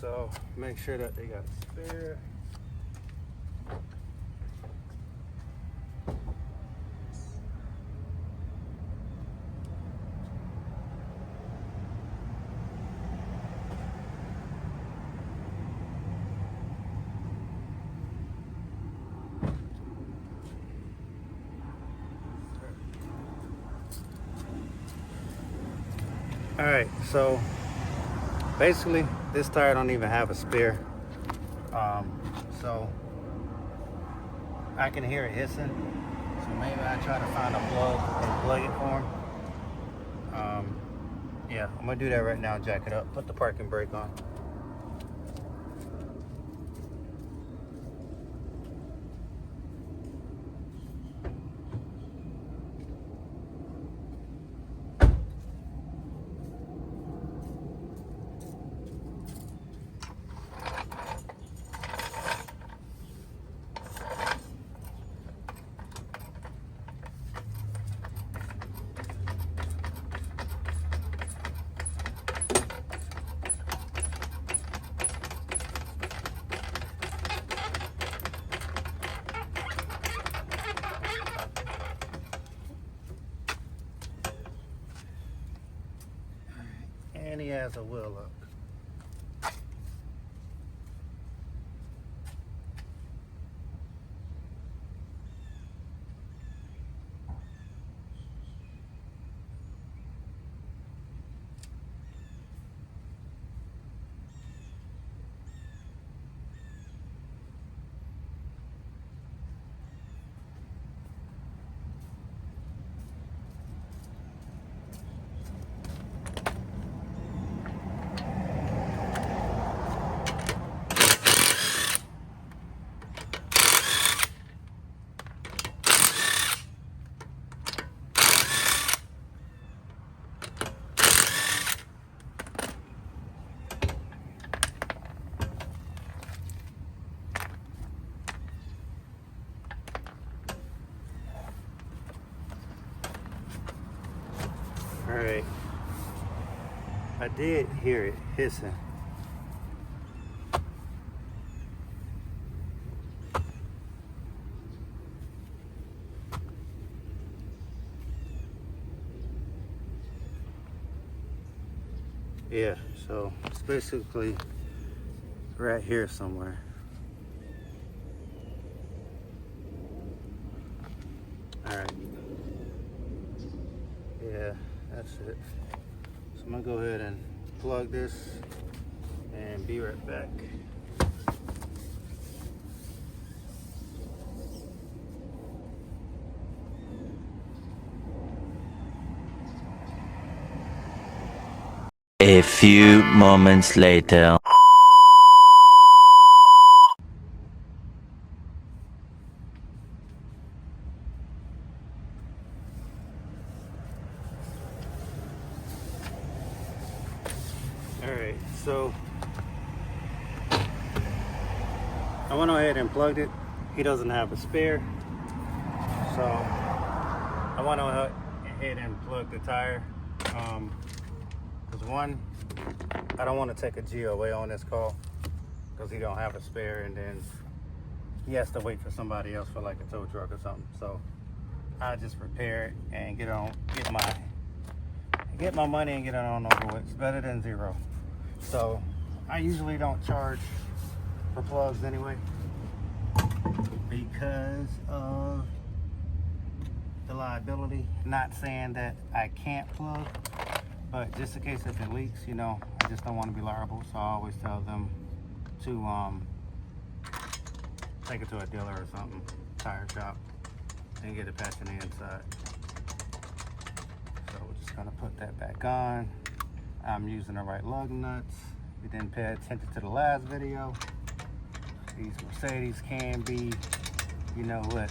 So make sure that they got a spare. All right, so basically this tire don't even have a spare, so I can hear it hissing, so maybe I try to find a plug and plug it for him. Yeah, I'm gonna do that right now. Jack it up, put the parking brake on. And he has a wheel up. All right, I did hear it hissing. Yeah, so it's basically right here somewhere. All right. Yeah, that's it. So I'm gonna go ahead and plug this and be right back. A few moments later. All right, so I went ahead and plugged it. He doesn't have a spare, so I went ahead and plugged the tire. Because one, I don't want to take a GOA on this call because he don't have a spare, and then he has to wait for somebody else for like a tow truck or something. So I just repair it and get my money and get it on over with. It's better than zero. So I usually don't charge for plugs anyway because of the liability. Not saying that I can't plug, but just in case if it leaks, you know, I just don't want to be liable. So I always tell them to take it to a dealer or something, tire shop, and get it patched on the inside. So we're just gonna put that back on. I'm using the right lug nuts. We didn't pay attention to the last video. These Mercedes can be, you know what,